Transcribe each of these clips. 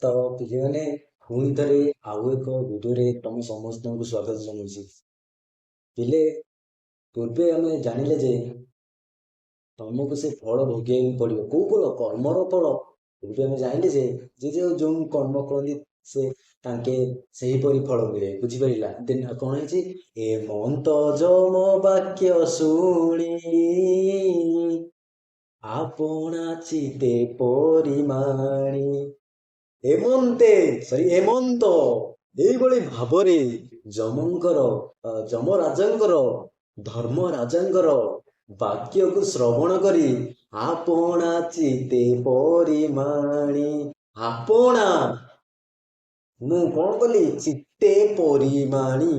ତ ପିଲାମାନେ ପୁଣି ଥରେ ଆଉ ଏକ ଭିଡ଼ିଓରେ ତମ ସମସ୍ତଙ୍କୁ ସ୍ୱାଗତ ଜଣାଉଛି। ପିଲେ ପୂର୍ବେ ଆମେ ଜାଣିଲେ ଯେ ତମକୁ ସେ ଫଳ ଭୋଗିବାକୁ ପଡ଼ିବ। କୋଉ ଫଳ? କର୍ମର ଫଳ। ପୂର୍ବେ ଆମେ ଜାଣିଲେ ଯେ ଯୋଉ କର୍ମ କରନ୍ତି ସେ ତାଙ୍କେ ସେହିପରି ଫଳ ମିଳେ। ବୁଝିପାରିଲା? ଦେନ୍ କଣ ହେଇଛି? ଏମନ୍ତ ଯମ ବାକ୍ୟ ଶୁଣି ଆପଣା ଚିତେ ପରିମାଣି। ଏମନ୍ତ ଏଇଭଳି ଭାବରେ ଯମରାଜାଙ୍କର ଧର୍ମରାଜାଙ୍କର ବାକ୍ୟକୁ ଶ୍ରବଣ କରି ଆପଣା ଚିତେ ପରିମାଣି। ଆପଣା ମୁଁ କଣ କଲି? ଚିତେ ପରିମାଣି।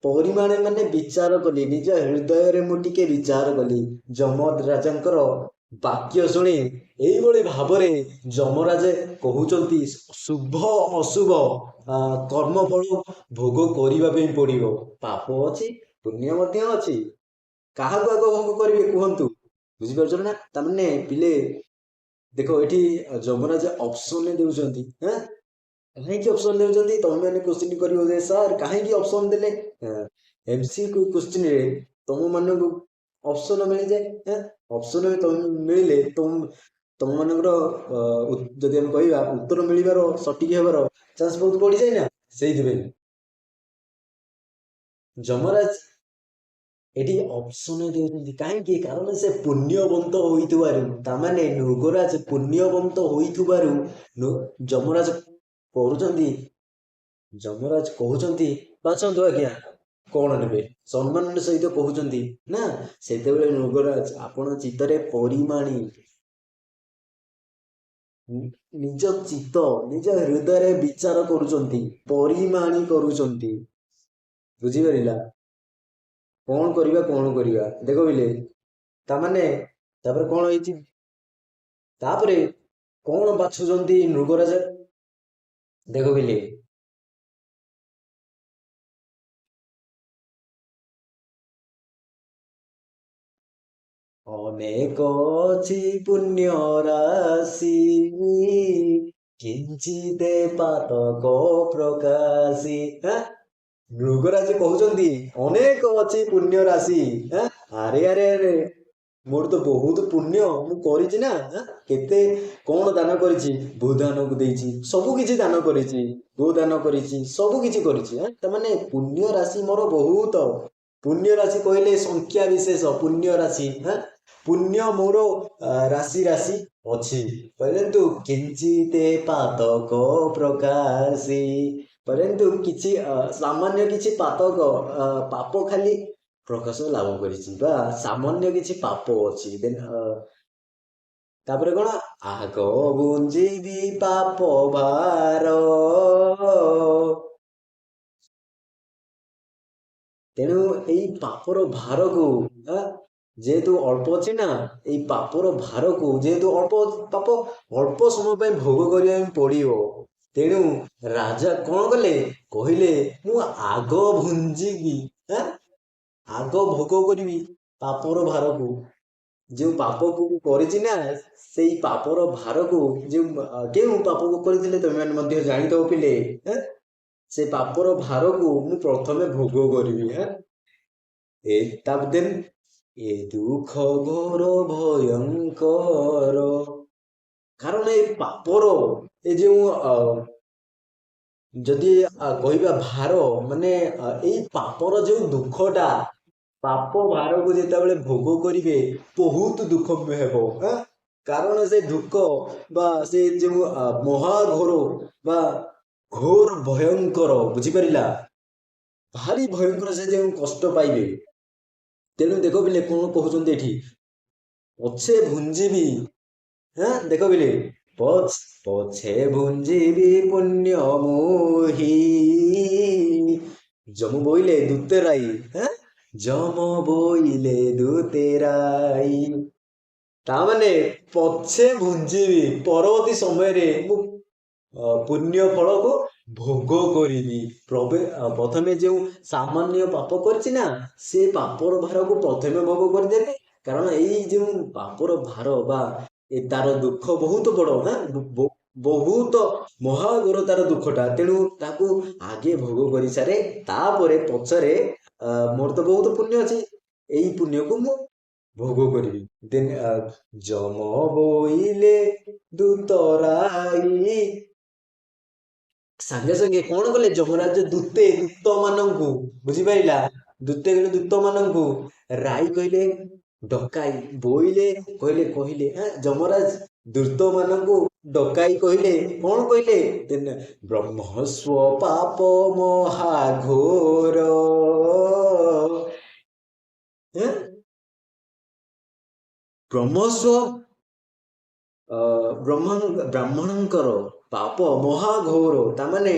ପରିମାଣ ମାନେ ବିଚାର କଲି, ନିଜ ହୃଦୟରେ ମୁଁ ଟିକେ ବିଚାର କଲି। ଯମରାଜାଙ୍କର ବାକ୍ୟ ଶୁଣି ଏଇଭଳି ଭାବରେ ଯମରାଜେ କହୁଛନ୍ତି ଶୁଭ ଅଶୁଭ କର୍ମଫଳ ଭୋଗ କରିବା ପାଇଁ ପଡ଼ିବ। ପାପ ଅଛି, ପୁଣ୍ୟ ମଧ୍ୟ ଅଛି। କାହାକୁ ଆଗ ଭୋଗ କରିବେ କୁହନ୍ତୁ? ବୁଝିପାରୁଛ ନା? ତାମାନେ ପିଲେ ଦେଖ, ଏଠି ଯମରାଜ ଅପସନ ଦେଉଛନ୍ତି। କାହିଁକି ଅପସନ ଦେଉଛନ୍ତି? ତମେ ମାନେ କ୍ୱେଶ୍ଚିନ୍ କରିବ ଯେ ସାର୍ କାହିଁକି ଅପସନ ଦେଲେ? MCQ କ୍ୱେଶ୍ଚିନରେ ତମ ମାନଙ୍କୁ ଅପସନ ମିଳିଯାଏ। ଅପସନ ମିଳିଲେ ତମ ମାନଙ୍କର ଯଦି ଆମେ କହିବା ଉତ୍ତର ମିଳିବାର ସଠିକ ହେବାର ଚାନ୍ସ ବହୁତ ବଢିଯାଏ ନା। ସେଇଥିପାଇଁ ଯମରାଜ ଏଠି ଅପସନ ଦେଉଛନ୍ତି। କାହିଁକି? କାରଣ ସେ ପୁଣ୍ୟବନ୍ତ ହୋଇଥିବାରୁ, ତାମାନେ ନୃଗରାଜ ପୁଣ୍ୟବନ୍ତ ହୋଇଥିବାରୁ ଯମରାଜ କହୁଛନ୍ତି ବାଛନ୍ତୁ ଆଜ୍ଞା କଣ ନେବେ, ସମ୍ମାନର ସହିତ କହୁଛନ୍ତି ନା। ସେତେବେଳେ ନୃଗରାଜ ଆପଣ ଚିତ୍ତରେ ପରିମାଣି, ନିଜ ଚିତ୍ତ ନିଜ ହୃଦୟରେ ବିଚାର କରୁଛନ୍ତି, ପରିମାଣି କରୁଛନ୍ତି। ବୁଝିପାରିଲା? କଣ କରିବା ଦେଖ ବିଲେ, ତାପରେ କଣ ହେଇଛି? ତାପରେ କଣ ବାଛୁଛନ୍ତି ନୃଗରାଜ? ଦେଖ ବିଲେ, ଅନେକ ଅଛି ପୁଣ୍ୟ ରାଶି କିଞ୍ଚିତ ପାତକ ପ୍ରକାଶୀ। ନୃଗରାଜ କହୁଛନ୍ତି ଅନେକ ଅଛି ପୁଣ୍ୟ ରାଶି। ଆରେ ଆରେ ଆରେ, ମୋର ତ ବହୁତ ପୁଣ୍ୟ ମୁଁ କରିଛି ନା। କେତେ କଣ ଦାନ କରିଛି? ଭୂଦାନକୁ ଦେଇଛି, ସବୁ କିଛି ଦାନ କରିଛି, ଗୋଦାନ କରିଛି, ସବୁ କିଛି କରିଛି। ତାମାନେ ପୁଣ୍ୟ ରାଶି ମୋର ବହୁତ। ପୁଣ୍ୟ ରାଶି କହିଲେ ସଂଖ୍ୟା ବିଶେଷ ପୁଣ୍ୟ ରାଶି। ପୁଣ୍ୟ ମୋର ରାଶି ରାଶି ଅଛି। ପରନ୍ତୁ କିଞ୍ଚିତ ପାତକ ପ୍ରକାଶୀ, ପରନ୍ତୁ କିଛି ସାମାନ୍ୟ କିଛି ପାତକ ପାପ ଖାଲି ପ୍ରକାଶ ଲାଭ କରିଛି, ବା ସାମାନ୍ୟ କିଛି ପାପ ଅଛି। ଦେନ୍ ତାପରେ କଣ? ଆଗ ବୁଞ୍ଜିବି ପାପ ଭାର, ତେଣୁ ଏଇ ପାପର ଭାରକୁ, ଯେହେତୁ ଅଳ୍ପ ଅଛି ନା, ଏଇ ପାପର ଭାରକୁ ଯେହେତୁ ଅଳ୍ପ ପାପ ଅଳ୍ପ ସମୟ ପାଇଁ ଭୋଗ କରିବା ପାଇଁ ପଡିବ। ତେଣୁ ରାଜା କଣ କଲେ? କହିଲେ ମୁଁ ଆଗ ଭୁଞ୍ଜିବି, ଆଗ ଭୋଗ କରିବି ପାପର ଭାରକୁ। ଯେଉଁ ପାପକୁ କରିଛି ନା, ସେଇ ପାପର ଭାରକୁ, କେଉଁ ପାପକୁ କରିଥିଲେ ତମେ ମାନେ ମଧ୍ୟ ଜାଣିଥିବ ପିଲେ। ସେ ପାପର ଭାରକୁ ମୁଁ ପ୍ରଥମେ ଭୋଗ କରିବି। ତାପରେ ଏ ଦୁଃଖ ଘୋର ଭୟଙ୍କର, କାରଣ ଏ ପାପର ଏ ଯେଉଁ ଯଦି କହିବା ଭାର, ମାନେ ଏଇ ପାପର ଯୋଉ ଦୁଃଖଟା, ପାପ ଭାରକୁ ଯେତେବେଳେ ଭୋଗ କରିବେ ବହୁତ ଦୁଃଖ ହେବ। କାରଣ ସେ ଦୁଃଖ ବା ସେ ଯେଉଁ ମହାଘୋର ବା ଘୋର ଭୟଙ୍କର, ବୁଝିପାରିଲା? ଭାରି ଭୟଙ୍କର ସେ ଯେଉଁ କଷ୍ଟ ପାଇବେ। ତେଣୁ ଦେଖ ବିଲେ କଣ କହୁଛନ୍ତି ଏଠି? ପଛେ ଭୁଞ୍ଜିବି, ଦେଖ ବିଲେ, ପଛେ ଭୁଞ୍ଜିବି ପୁଣ୍ୟ ମୋହି, ଯମ ବୋଇଲେ ଦୁତେରାଇ, ଯମ ବୋଇଲେ ଦୁତେରାଇ। ତାମାନେ ପଛେ ଭୁଞ୍ଜିବି, ପରବର୍ତ୍ତୀ ସମୟରେ ମୁଁ ପୁଣ୍ୟ ଫଳକୁ ଭୋଗ କରିବି। ପ୍ରଥମେ ଯେଉଁ ସାମାନ୍ୟ ପାପ କରିଛି ନା, ସେ ପାପର ଭାରକୁ ପ୍ରଥମେ ଭୋଗ କରିଦେବେ। କାରଣ ଏଇ ଯେଉଁ ପାପର ଭାର ବା ତାର ଦୁଃଖ ବହୁତ ବଡ। ବହୁତ ମହାଘୋର ତାର ଦୁଃଖଟା, ତେଣୁ ତାକୁ ଆଗେ ଭୋଗ କରିସାରେ, ତାପରେ ପଛରେ ମୋର ତ ବହୁତ ପୁଣ୍ୟ ଅଛି, ଏଇ ପୁଣ୍ୟକୁ ମୁଁ ଭୋଗ କରିବି। ଦେନ୍ ଯମ ବୋଇଲେ ଦୂତରାଇ, ସାଙ୍ଗେ ସାଙ୍ଗେ କଣ କଲେ ଯମରାଜ ଦୂତ ମାନଙ୍କୁ, ବୁଝିପାରିଲା, ଦୂତେ କହିଲେ ଦୂତ ମାନଙ୍କୁ, ରାଇ କହିଲେ ଡକାଇ, ବୋଇଲେ କହିଲେ ଯମରାଜ ଦୂତ ମାନଙ୍କୁ ଡକାଇ କହିଲେ, କଣ କହିଲେ, ବ୍ରହ୍ମସ୍ୱ ପାପ ମହାଘୋର, ବ୍ରହ୍ମସ୍ୱ ବ୍ରାହ୍ମଣଙ୍କର ପାପ ମହାଘୋର, ତାମାନେ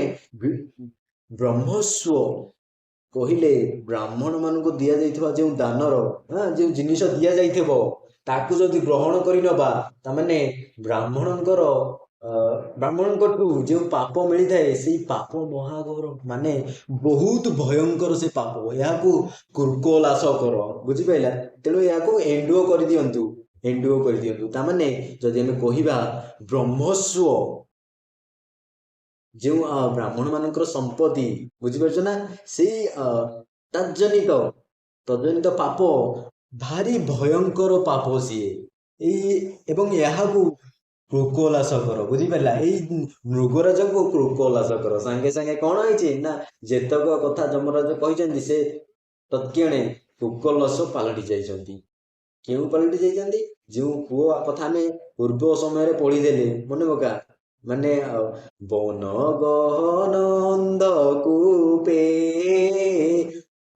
ବ୍ରହ୍ମସ୍ୱ କହିଲେ ବ୍ରାହ୍ମଣ ମାନଙ୍କୁ ଦିଆଯାଇଥିବା ଯେଉଁ ଦାନର, ଯେଉଁ ଜିନିଷ ଦିଆଯାଇଥିବ ତାକୁ ଯଦି ଗ୍ରହଣ କରିନବା, ତାମାନେ ବ୍ରାହ୍ମଣଙ୍କଠୁ ଯେଉଁ ପାପ ମିଳିଥାଏ ସେଇ ପାପ ମହାଘୋର, ମାନେ ବହୁତ ଭୟଙ୍କର ସେ ପାପ, ଏହାକୁ କୁର୍କଲାସକର, ବୁଝିପାରିଲା, ତେଣୁ ଏହାକୁ ଏଣ୍ଡୁଅ କରିଦିଅନ୍ତୁ। ତାମାନେ ଯଦି ଆମେ କହିବା ବ୍ରହ୍ମସ୍ୱ, ଯେଉଁ ବ୍ରାହ୍ମଣ ମାନଙ୍କର ସମ୍ପତ୍ତି, ବୁଝିପାରୁଛ ନା, ସେଇ ତଜ୍ଜନିତ ପାପ ଭାରି ଭୟଙ୍କର ପାପ ସିଏ, ଏବଂ ଏହାକୁ କ୍ରୋକଲାସକର, ବୁଝିପାରିଲା, ଏଇ ମୃଗରାଜଙ୍କୁ କ୍ରୋକଲାସକର। ସାଙ୍ଗେ ସାଙ୍ଗେ କଣ ହେଇଛି ନା, ଯେତକ କଥା ଯମରାଜ କହିଛନ୍ତି ସେ ତତ୍କ୍ଷଣେ କ୍ରୋକଲାସ ପାଲଟି ଯାଇଛନ୍ତି। କେଉଁ ପାଲଟି ଯାଇଛନ୍ତି? ଯେଉଁ ପୁଅ କଥା ଆମେ ପୂର୍ବ ସମୟରେ ପଢିଦେଲେ, ମନେ ପକା, ମାନେ ବନ ଗହନ ଅନ୍ଧକୂପେ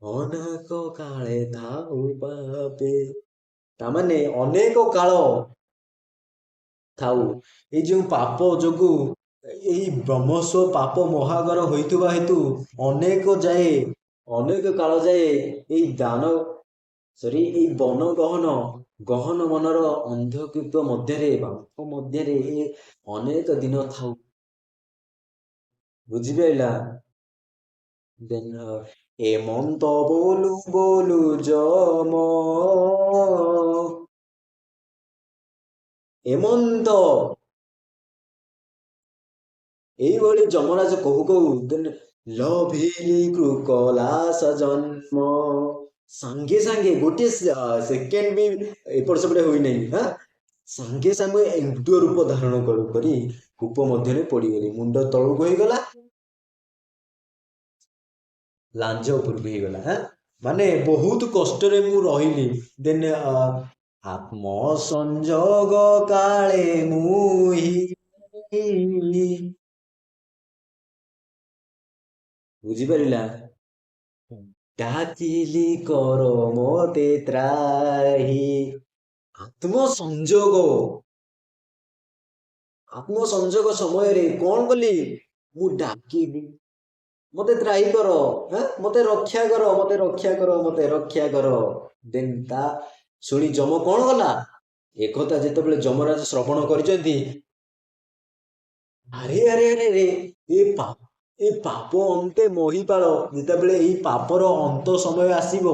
ଅନାକ କାଳେ ଥାଉ ପାପେ, ତାମାନେ ଅନେକ କାଳ ଥାଉ, ଏଇ ଯେଉଁ ପାପ ଯୋଗୁ, ଏଇ ବ୍ରହ୍ମସ୍ୱ ପାପ ମହାଘର ହୋଇଥିବା ହେତୁ ଅନେକ କାଳ ଯାଏ ଏଇ ବନ ଗହନ ମନର ଅନ୍ଧକୂପ ମଧ୍ୟରେ ଏ ଅନେକ ଦିନ ଥାଉ, ବୁଝିପାରିଲା। ଏମନ୍ତ ବୋଲୁ ଯମ, ଏମନ୍ତ ଏଇଭଳି ଯମରାଜ କହୁ କହୁ ଲଭିଲି କ୍ରୋକଲାସ ଜନ୍ମ, ସାଙ୍ଗେ ସାଙ୍ଗେ ଗୋଟିଏ ସେକେଣ୍ଡ ବି ଏପଟ ସେପଟ ହୋଇନାହିଁ, ସାଙ୍ଗେ ସାଙ୍ଗେ ଏଣ୍ଡୁଅ ରୂପ ଧାରଣ କରି କୂପ ମଧ୍ୟରେ ପଡିଗଲି, ମୁଣ୍ଡ ତଳକୁ ହେଇଗଲା, ଲାଞ୍ଜ ଉପରକୁ ହେଇଗଲା, ମାନେ ବହୁତ କଷ୍ଟରେ ମୁଁ ରହିଲି। ଦେନ୍ ଆତ୍ମ ସଂଯୋଗ କାଳେ ମୁହି, ବୁଝିପାରିଲା, ଡାକିଲି କର ମତେ ତ୍ରାହି, ଆତ୍ମସଂଯୋଗ ସମୟରେ କଣ କଲି, ମୁଁ ଡାକିଲି ମତେ ତ୍ରାହି କର, ମତେ ରକ୍ଷା କର। ଦେନ୍ ତା ଶୁଣି ଯମ କଣ କଲା, ଏକଥା ଯେତେବେଳେ ଯମରାଜ ଶ୍ରବଣ କରିଛନ୍ତି, ଆରେ ଏ ପାପ ଅନ୍ତେ ମହିପାଳ, ଯେତେବେଳେ ଏଇ ପାପର ଅନ୍ତ ସମୟ ଆସିବ,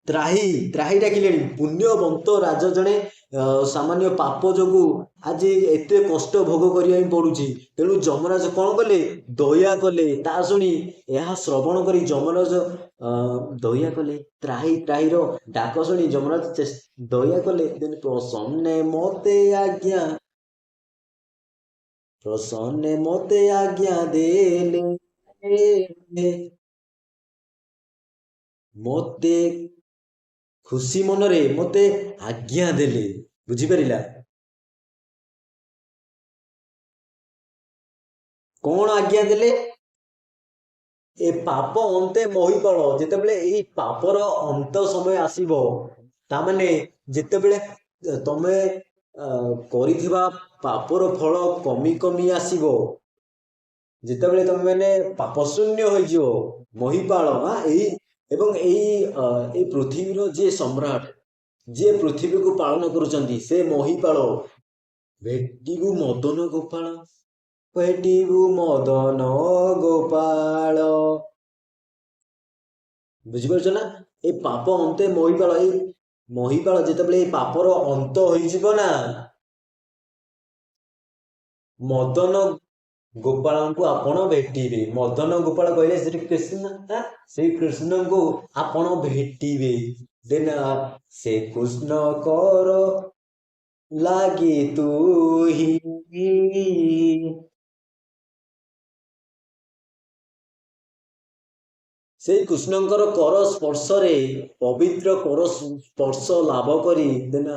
ତ୍ରାହି ଡାକିଲେଣି, ପୁଣ୍ୟବନ୍ତ ରାଜ ଜଣେ ସାମାନ୍ୟ ପାପ ଯୋଗୁ ଆଜି ଏତେ କଷ୍ଟ ଭୋଗ କରିବା ପାଇଁ ପଡୁଛି, ତେଣୁ ଯମରାଜ କଣ କଲେ, ଦୟା କଲେ, ତା ଶୁଣି ଏହା ଶ୍ରବଣ କରି ଯମରାଜ ଦୟା କଲେ, ତ୍ରାହିର ଡାକ ଶୁଣି ଯମରାଜ ଦୟା କଲେ, ପ୍ରସନ୍ନେ ମତେ ଆଜ୍ଞା ଦେଲେ, ମତେ ଖୁସି ମନରେ ମତେ ଆଜ୍ଞା ଦେଲେ, ବୁଝିପାରିଲା, କଣ ଆଜ୍ଞା ଦେଲେ, ଏ ପାପ ଅନ୍ତେ ମହିପାଳ, ଯେତେବେଳେ ଏଇ ପାପର ଅନ୍ତ ସମୟ ଆସିବ, ତାମାନେ ଯେତେବେଳେ ତମେ କରିଥିବା ପାପର ଫଳ କମି କମି ଆସିବ, ଯେତେବେଳେ ତମେ ମାନେ ପାପ ଶୂନ୍ୟ ହୋଇଯିବ, ମହିପାଳ, ଏଇ ପୃଥିବୀର ଯିଏ ସମ୍ରାଟ, ଯିଏ ପୃଥିବୀକୁ ପାଳନ କରୁଛନ୍ତି, ସେ ମହିପାଳ, ଭେଟିବୁ ମଦନ ଗୋପାଳ, ବୁଝିପାରୁଛ ନା, ଏଇ ପାପ ଅନ୍ତେ ମହିପାଳ, ମହିପାଳ ଯେତେବେଳେ ଏଇ ପାପର ଅନ୍ତ ହୋଇଯିବ ନା, ମଦନ ଗୋପାଳଙ୍କୁ ଆପଣ ଭେଟିବେ। ମଦନ ଗୋପାଳ କହିଲେ ଶ୍ରୀକୃଷ୍ଣ, ଶ୍ରୀକୃଷ୍ଣଙ୍କୁ ଆପଣ ଭେଟିବେ। ଦେନ୍ ସେ କୃଷ୍ଣ କର ଲାଗି ତୁ ହି ସେଇ କୃଷ୍ଣଙ୍କର କର ସ୍ପର୍ଶରେ ପବିତ୍ର କର ସ୍ପର୍ଶ ଲାଭ କରି ଦେନ୍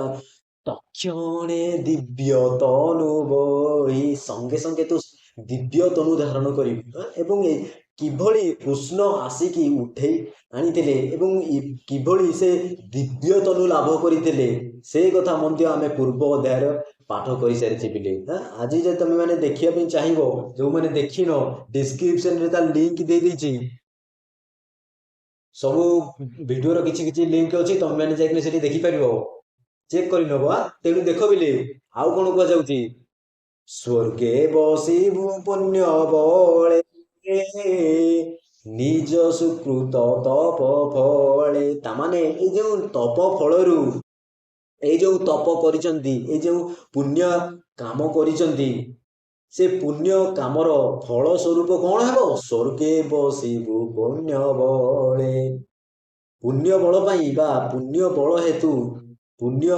ତକ୍ଷଣେ ଦିବ୍ୟ ତନୁ ବହି, ସଙ୍ଗେ ସଙ୍ଗେ ତୁ ଦିବ୍ୟ ତନୁ ଧାରଣ କରିବୁ। ଏବଂ କିଭଳି କୃଷ୍ଣ ଆସିକି ଉଠେଇ ଆଣିଥିଲେ ଏବଂ କିଭଳି ସେ ଦିବ୍ୟ ତନୁ ଲାଭ କରିଥିଲେ, ସେ କଥା ମଧ୍ୟ ଆମେ ପୂର୍ବ ଅଧ୍ୟାୟରେ ପାଠ କରିସାରିଛେ ପିଲେ। ଆଜି ଯଦି ତମେ ମାନେ ଦେଖିବା ପାଇଁ ଚାହିଁବ, ଯୋଉମାନେ ଦେଖିନ, ଡିସ୍କ୍ରିପସନରେ ତା ଲିଙ୍କ ଦେଇଦେଇଛି। ସବୁ ଭିଡିଓର କିଛି କିଛି ଲିଙ୍କ ଅଛି, ତମେ ମାନେ ଯାଇକି ସେଠି ଦେଖିପାରିବ, ଚେକ୍ କରିନବ। ତେଣୁ ଦେଖ ବିଲେ ଆଉ କଣ କୁହାଯାଉଛି, ସ୍ୱର୍ଗେ ବସିବୁ ପୁଣ୍ୟ ବଳେ ନିଜ ସୁକୃତ ତପ ଫଳେ। ତାମାନେ ଏଇ ଯୋଉ ତପ ଫଳରୁ, ଏଇ ଯୋଉ ତପ କରିଛନ୍ତି, ଏଇ ଯୋଉ ପୁଣ୍ୟ କାମ କରିଛନ୍ତି, ସେ ପୁଣ୍ୟ କାମର ଫଳ ସ୍ୱରୂପ କଣ ହେବ, ସ୍ୱର୍ଗେ ବସିବୁ ପୁଣ୍ୟ ବଳେ। ପୁଣ୍ୟ ବଳ ପାଇଁ ବା ପୁଣ୍ୟ ବଳ ହେତୁ ପୁଣ୍ୟ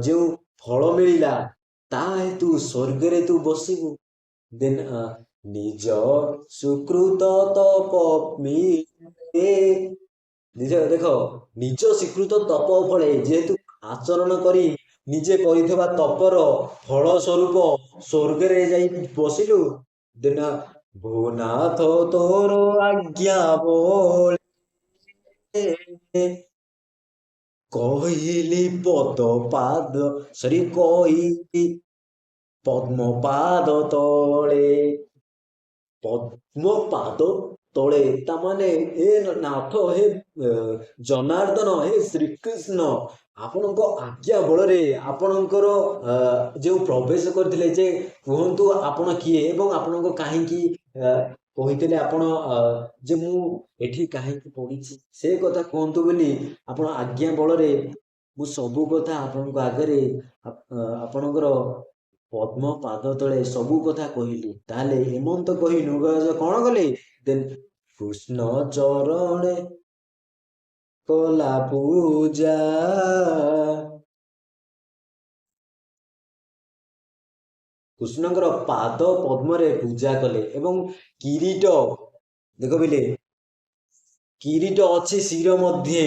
ଯେଉଁ ଫଳ ମିଳିଲା, ତା ହେତୁ ସ୍ୱର୍ଗରେ ତୁ ବସିବୁ। ଦେନ୍ ନିଜ ସୁକୃତ ତପ ଦେଖ, ନିଜ ସ୍ୱୀକୃତ ତପ ଫଳେ, ଯେହେତୁ ଆଚରଣ କରି ନିଜେ କରିଥିବା ତପର ଫଳ ସ୍ୱରୂପ ସ୍ୱର୍ଗରେ ଯାଇ ବସିଲୁ। ଦେନ୍ ଭୂନାଥ ତୋର ଆଜ୍ଞା ବଳେ କହିଲି ପଦ ପାଦ, କହିଲି ପଦ୍ମ ପାଦ ତଳେ। ପଦ୍ମ ପାଦ ତଳେ ତାମାନେ ହେ ନାଥ, ହେ ଜନାର୍ଦ୍ଦନ, ହେ ଶ୍ରୀକୃଷ୍ଣ, ଆପଣଙ୍କ ଆଜ୍ଞା ବଳରେ ଆପଣଙ୍କର ଯେଉଁ ପ୍ରବେଶ କରିଥିଲେ, ଯେ କୁହନ୍ତୁ ଆପଣ କିଏ ଏବଂ ଆପଣଙ୍କ କାହିଁକି କହିଥିଲେ ଆପଣ ଯେ ମୁଁ ଏଠି କାହିଁକି ପଢିଛି, ସେ କଥା କୁହନ୍ତୁ ବୋଲି ଆପଣ ଆଜ୍ଞା ବଳରେ ମୁଁ ସବୁ କଥା ଆପଣଙ୍କ ଆଗରେ ଆପଣଙ୍କର ପଦ୍ମ ପାଦ ତଳେ ସବୁ କଥା କହିଲି। ତାହେଲେ ହେମନ୍ତ କହି ନୃଗରାଜ କଣ କଲେ, ଦେନ୍ କୃଷ୍ଣ ଚରଣେ କଲା ପୂଜା। କୃଷ୍ଣଙ୍କର ପାଦ ପଦ୍ମରେ ପୂଜା କଲେ ଏବଂ କିରୀଟ, ଦେଖ ବିଲେ କିରୀଟ ଅଛି ଶିର ମଧ୍ୟେ,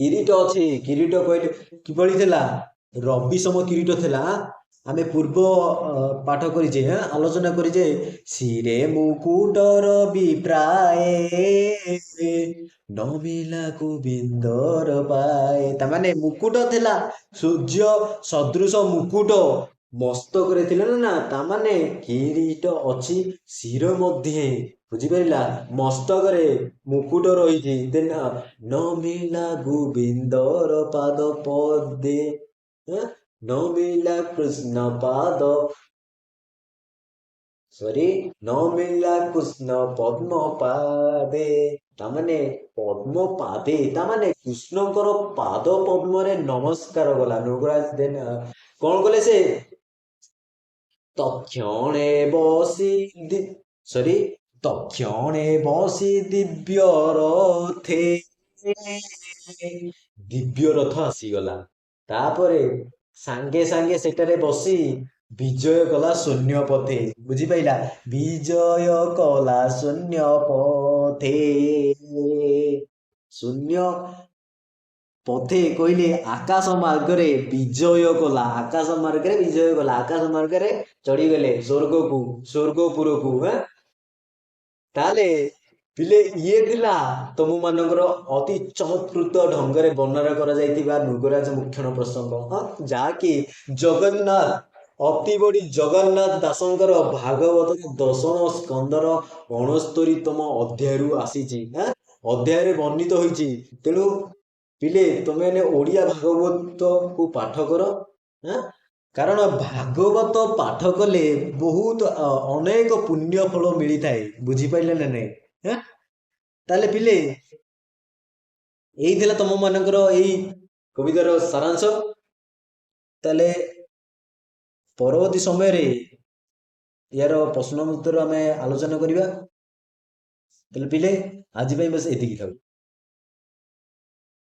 କିରୀଟ ଅଛି। କିରୀଟ କହିଲେ କିଭଳି ଥିଲା, ରବି ସମ କିରୀଟ ଥିଲା। ଆମେ ପୂର୍ବ ପାଠ କରିଛେ, ଆଲୋଚନା କରିଛେ, ଶିରେ ମୁକୁଟର ବିପ୍ରାଏ ନମିଲା ଗୋବିନ୍ଦର ପାଏ। ତାମାନେ ମୁକୁଟ ଥିଲା, ସୂର୍ଯ୍ୟ ସଦୃଶ ମୁକୁଟ ମସ୍ତକରେ ଥିଲା ନା, ତାମାନେ କିରୀଟ ଅଛି ଶିର ମଧ୍ୟେ, ବୁଝିପାରିଲା, ମସ୍ତକରେ ମୁକୁଟ ରହିଛି। ଦେନ୍ ନମିଲା ଗୋବିନ୍ଦର ପାଦ ପଦେ, ନମିଲା କୃଷ୍ଣ ପାଦ, ନମିଲା କୃଷ୍ଣ ପଦ୍ମ ପାଦେ। ତାମାନେ ପଦ୍ମ ପାଦେ, ତାମାନେ କୃଷ୍ଣଙ୍କର ପାଦ ପଦ୍ମରେ ନମସ୍କାର କଲା ନୃଗରାଜ। ଦେନ୍ କଣ କଲେ ସେ, ତକ୍ଷଣେ ବସି ତକ୍ଷଣେ ବସି ଦିବ୍ୟ ରଥେ, ଦିବ୍ୟ ରଥ ଆସିଗଲା। ତାପରେ ସାଙ୍ଗେ ସାଙ୍ଗେ ସେଠାରେ ବସି ବିଜୟ କଲା ଶୂନ୍ୟ ପଥେ, ବୁଝିପାରିଲା, ବିଜୟ କଲା ଶୂନ୍ୟ ପଥେ। ଶୂନ୍ୟ ପଥେ କହିଲେ ଆକାଶ ମାର୍ଗରେ ବିଜୟ କଲା, ଆକାଶ ମାର୍ଗରେ ବିଜୟ କଲା, ଆକାଶ ମାର୍ଗରେ ଚଢିଗଲେ ସ୍ୱର୍ଗକୁ, ସ୍ୱର୍ଗପୁରକୁ। ତାହେଲେ ପିଲେ ଇଏ ଥିଲା ତମ ମାନଙ୍କର ଅତି ଚମତ୍କୃତ ଢଙ୍ଗରେ ବର୍ଣ୍ଣନା କରାଯାଇଥିବା ନୃଗରାଜ ମୁଖ୍ୟଣ ପ୍ରସଙ୍ଗ, ଯାହାକି ଜଗନ୍ନାଥ, ଅତି ବଡି ଜଗନ୍ନାଥ ଦାସଙ୍କର ଭାଗବତର 10ମ ସ୍କନ୍ଧର 69ତମ ଅଧ୍ୟାୟରୁ ଆସିଛି, ଅଧ୍ୟାୟରେ ବର୍ଣ୍ଣିତ ହୋଇଛି। ତେଣୁ ପିଲେ ତମେ ମାନେ ଓଡିଆ ଭାଗବତକୁ ପାଠ କର, କାରଣ ଭାଗବତ ପାଠ କଲେ ବହୁତ ଅନେକ ପୁଣ୍ୟ ଫଳ ମିଳିଥାଏ, ବୁଝିପାରିଲେ ନା ନାଇଁ। ତାହେଲେ ପିଲେ ଏଇ ଥିଲା ତମ ମାନଙ୍କର ଏଇ କବିତାର ସାରାଂଶ। ତାହେଲେ ପରବର୍ତ୍ତୀ ସମୟରେ ଏହାର ପ୍ରଶ୍ନ ଉତ୍ତର ଆମେ ଆଲୋଚନା କରିବା। ତାହେଲେ ପିଲେ ଆଜି ପାଇଁ ବାସ୍ ଏତିକି ଥାଉ।